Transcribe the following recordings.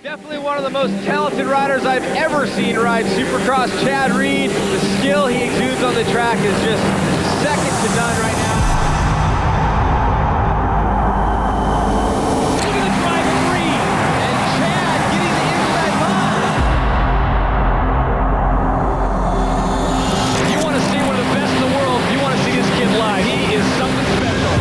Definitely one of the most talented riders I've ever seen ride Supercross, Chad Reed. The skill he exudes on the track is just second to none right now. Look at the drive of Reed, and Chad getting the inside line. If you want to see one of the best in the world, you want to see this kid live. He is something special.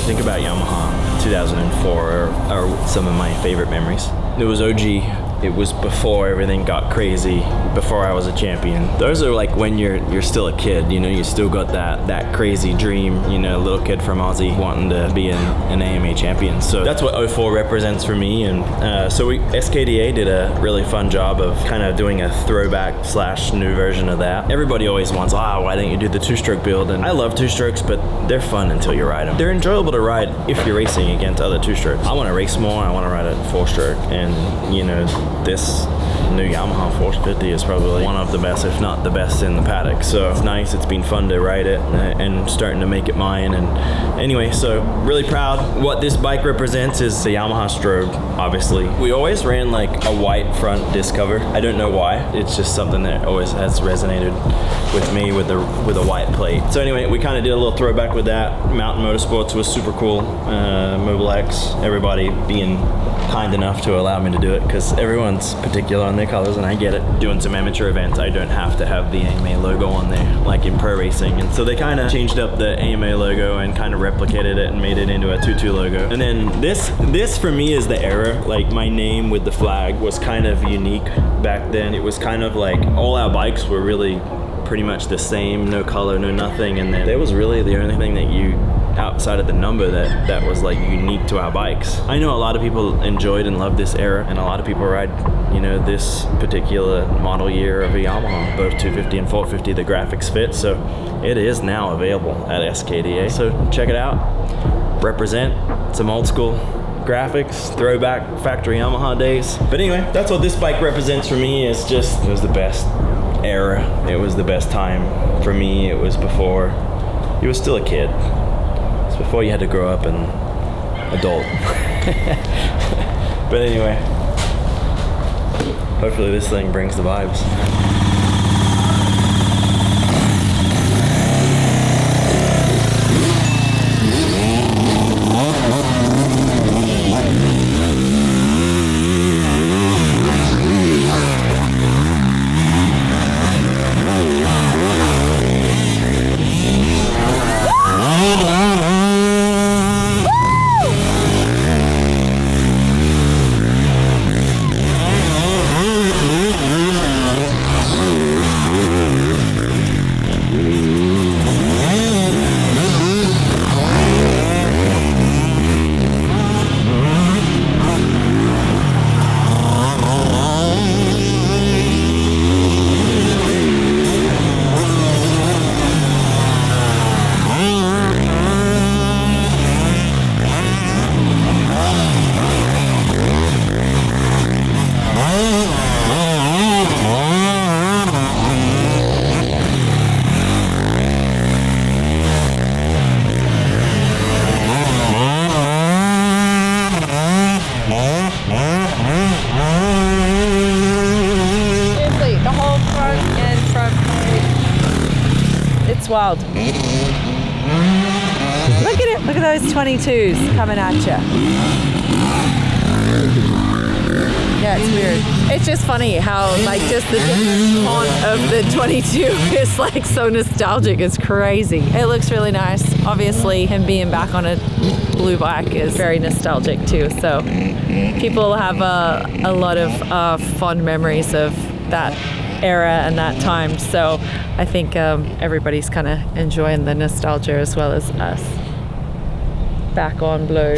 Think about Yamaha 2004 are some of my favorite memories. It was OG. It was before everything got crazy, before I was a champion. Those are like when you're still a kid, you know, you still got that crazy dream, you know, little kid from Aussie wanting to be an AMA champion. So that's what 04 represents for me. And so SKDA did a really fun job of kind of doing a throwback / new version of that. Everybody always wants, why don't you do the two-stroke build? And I love two-strokes, but they're fun until you ride them. They're enjoyable to ride if you're racing against other two-strokes. I want to race more, I want to ride a four-stroke, and you know, this new Yamaha 450 is probably one of the best, if not the best in the paddock. So it's nice, it's been fun to ride it and starting to make it mine. And anyway, so really proud. What this bike represents is the Yamaha strobe, obviously. We always ran like a white front disc cover. I don't know why. It's just something that always has resonated with me with a white plate. So anyway, we kind of did a little throwback with that. Mountain Motorsports was super cool. Mobile X, everybody being kind enough to allow me to do it because everyone's particular on their colors, and I get it. Doing some amateur events, I don't have to have the AMA logo on there like in pro racing, and so they kind of changed up the AMA logo and kind of replicated it and made it into a 2-2 logo. And then this for me is the era. Like my name with the flag was kind of unique back then. It was kind of like all our bikes were really pretty much the same, no color, no nothing, and then there was really the only thing that you outside of the number that was like unique to our bikes. I know a lot of people enjoyed and loved this era, and a lot of people ride, you know, this particular model year of a Yamaha, both 250 and 450. The graphics fit, so it is now available at SKDA. So check it out. Represent some old school graphics, throwback factory Yamaha days. But anyway, that's what this bike represents for me. It's just, it was the best era. It was the best time for me. It was before you were still a kid. It's before you had to grow up and adult. But anyway, hopefully this thing brings the vibes. Wild. Look at it. Look at those 22s coming at you. Yeah, it's weird. It's just funny how like just the different font of the 22 is like so nostalgic. It's crazy. It looks really nice. Obviously, him being back on a blue bike is very nostalgic too. So people have a lot of fond memories of that era and that time, so I think everybody's kind of enjoying the nostalgia as well as us. back on blue.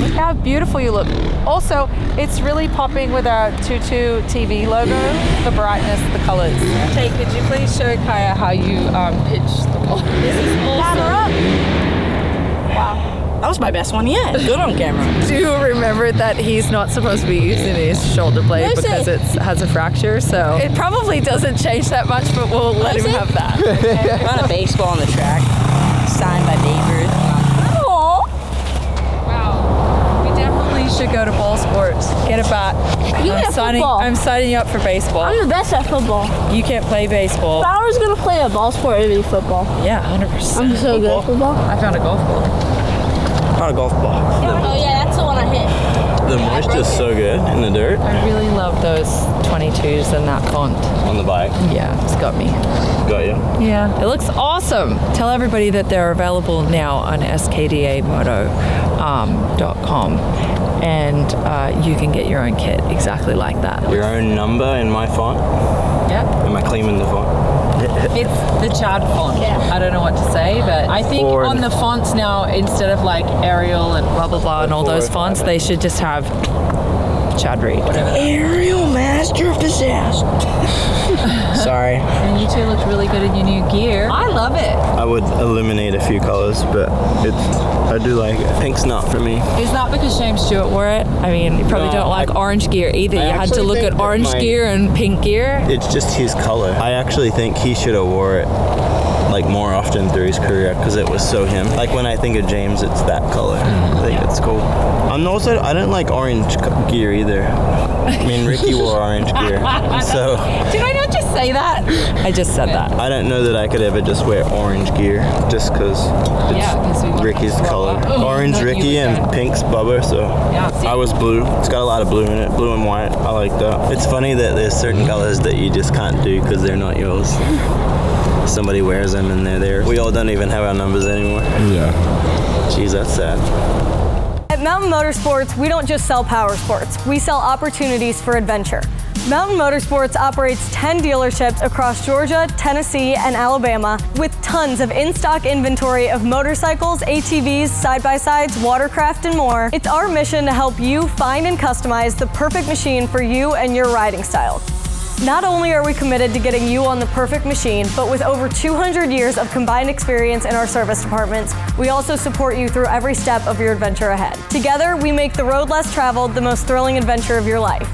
Look how beautiful you look. Also, it's really popping with our TwoTwoTV logo, the brightness, the colors. Hey, could you please show Kaya how you pitch the ball? This is awesome. Wow. That was my best one yet. Good on camera. Do you remember that he's not supposed to be using his shoulder blade because it has a fracture? So it probably doesn't change that much, but we'll let him have that. Run a baseball on the track, signed by neighbors. Wow. We definitely should go to ball sports. Get a bat. I'm signing you up for baseball. I'm the best at football. You can't play baseball. If I was gonna play a ball sport, it'd be football. Yeah, 100%. I'm so good at football. I found a golf ball. Not a golf ball. Oh yeah, that's the one I hit. The moisture's so good in the dirt. I really love those 22s and that font. On the bike. Yeah, it's got me. Got you. Yeah, it looks awesome. Tell everybody that they're available now on skdamoto.com. And you can get your own kit exactly like that. Your own number in my font? Yeah. Am I claiming the font? It's the Chad font. Yeah. I don't know what to say, but I think on the fonts now, instead of like Arial and blah, blah, blah, and all those fonts, they should just have Chad Reed. Aerial master possessed. Sorry. And you two look really good in your new gear. I love it. I would eliminate a few colors, but I do like it. Pink's not for me. Is that because James Stewart wore it? I mean, you probably don't like orange gear either. You had to look at orange gear and pink gear. It's just his color. I actually think he should have wore it like more often through his career because it was so him. Like when I think of James, it's that color. I think it's cool. I don't like orange gear either. I mean, Ricky wore orange gear. So did I not just say that? I just said that. I don't know that I could ever just wear orange gear just because it's Ricky's color. Orange Ricky and pink's Bubba, so I was blue. It's got a lot of blue in it, blue and white. I like that. It's funny that there's certain colors that you just can't do because they're not yours. Somebody wears them and they're theirs. We all don't even have our numbers anymore. Yeah. Jeez, that's sad. At Mountain Motorsports, we don't just sell power sports, we sell opportunities for adventure. Mountain Motorsports operates 10 dealerships across Georgia, Tennessee, and Alabama with tons of in-stock inventory of motorcycles, ATVs, side-by-sides, watercraft, and more. It's our mission to help you find and customize the perfect machine for you and your riding style. Not only are we committed to getting you on the perfect machine, but with over 200 years of combined experience in our service departments, we also support you through every step of your adventure ahead. Together, we make the road less traveled the most thrilling adventure of your life.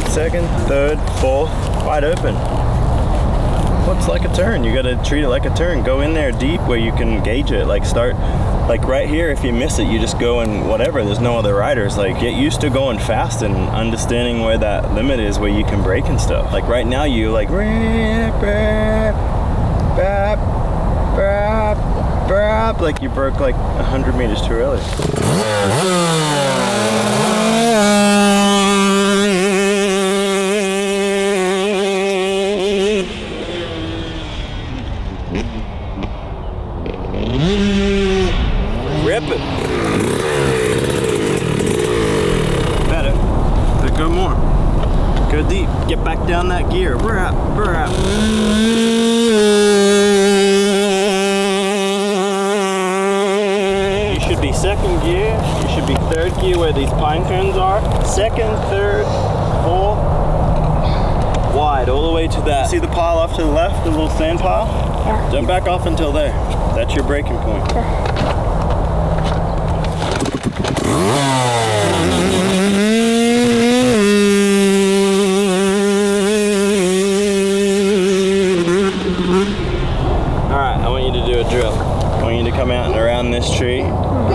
Second, third, fourth, wide open. What's like a turn? You gotta treat it like a turn. Go in there deep where you can gauge it. Like start, like right here, if you miss it, you just go and whatever. There's no other riders. Like get used to going fast and understanding where that limit is where you can brake and stuff. Like right now you like, like you broke like 100 meters too early. Rip it. Better. But go more. Go deep. Get back down that gear. Brap. You should be second gear. You should be third gear where these pine cones are. Second, third, fourth. Wide all the way to that. See the pile off to the left, the little sand pile? Yeah. Don't back off until there. That's your braking point. Alright, I want you to do a drill. I want you to come out and around this tree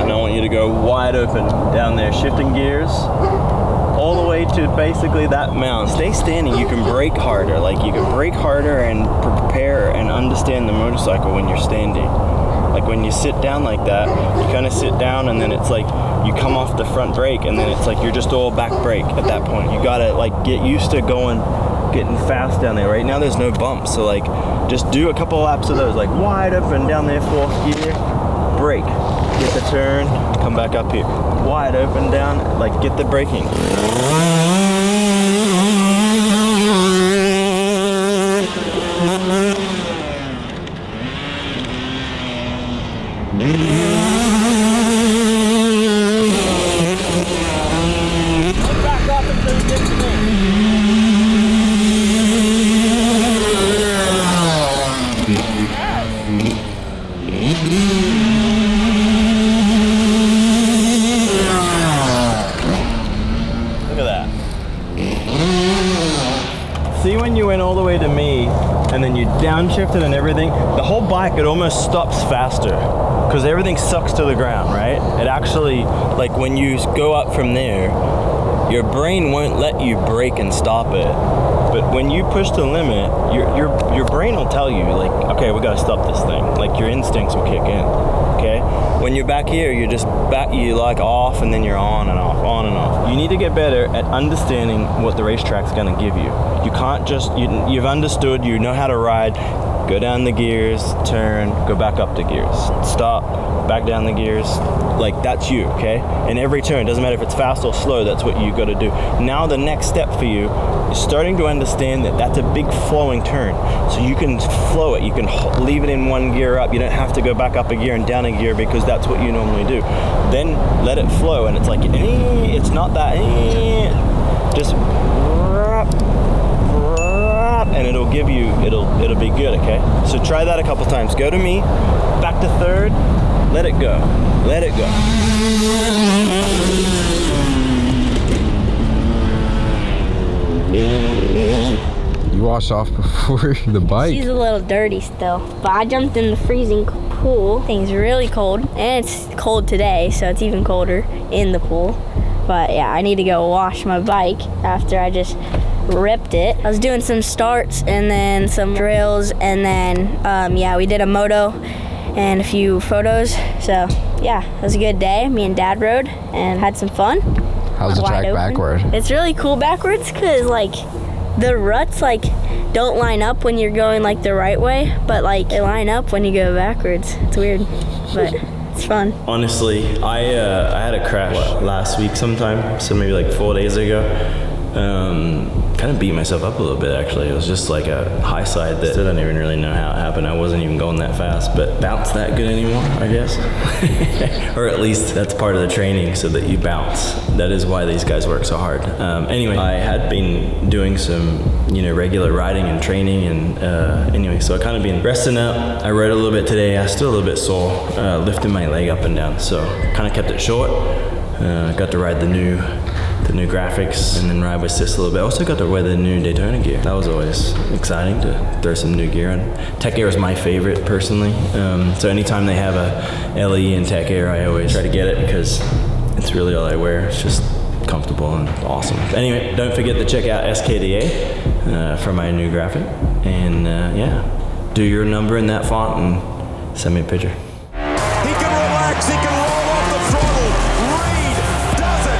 and I want you to go wide open down there, shifting gears all the way to basically that mount. Stay standing. You can brake harder. Like, you can brake harder and prepare and understand the motorcycle when you're standing. Like, when you sit down like that, you kind of sit down and then it's like you come off the front brake and then it's like you're just all back brake at that point. You gotta like get used to getting fast down there. Right now there's no bumps, so like just do a couple laps of those, like wide open down there, fourth gear, brake, get the turn, come back up here, wide open down, like get the braking. Back up until you get to me. Look at that. See, when you went all the way to me and then you downshifted and everything, the whole bike, it almost stops faster because everything sucks to the ground, right? It actually, like when you go up from there, your brain won't let you brake and stop it. But when you push the limit, your brain will tell you, like, okay, we gotta stop this thing. Like, your instincts will kick in, okay? When you're back here, you're just back, you like off and then you're on and off, on and off. You need to get better at understanding what the racetrack's gonna give you. You can't just, you've understood, you know how to ride, go down the gears, turn, go back up the gears, stop, back down the gears. Like, that's you, okay? And every turn, doesn't matter if it's fast or slow, that's what you gotta do. Now the next step for you is starting to understand that that's a big flowing turn. So you can flow it, you can leave it in one gear up, you don't have to go back up a gear and down a gear because that's what you normally do. Then let it flow and it's like, it's not that, just and it'll give you, it'll be good, okay? So try that a couple times. Go to me, back to third, let it go, let it go. You wash off before the bike? She's a little dirty still, but I jumped in the freezing pool. Thing's really cold, and it's cold today, so it's even colder in the pool. But yeah, I need to go wash my bike after I just ripped it. I was doing some starts and then some drills, and then yeah, we did a moto and a few photos. So yeah, it was a good day. Me and Dad rode and had some fun. How's the track backward? It's really cool backwards because like the ruts like don't line up when you're going like the right way, but like they line up when you go backwards. It's weird, but it's fun. Honestly, I had a crash last week sometime, so maybe like 4 days ago. Kind of beat myself up a little bit actually. It was just like a high side that I don't even really know how it happened. I wasn't even going that fast, but bounce that good anymore, I guess. Or at least that's part of the training, so that you bounce. That is why these guys work so hard. Anyway, I had been doing some, regular riding and training, and anyway, so I kind of been resting up. I rode a little bit today. I was still a little bit sore, lifting my leg up and down, so kind of kept it short. Got to ride the new graphics and then ride with Sis a little bit. I also got to wear the new Daytona gear. That was always exciting to throw some new gear on. Tech Air is my favorite personally. So anytime they have a LE and Tech Air, I always try to get it because it's really all I wear. It's just comfortable and awesome. Anyway, don't forget to check out SKDA for my new graphic. And yeah, do your number in that font and send me a picture. He can relax, he can roll off the throttle. Reed does it.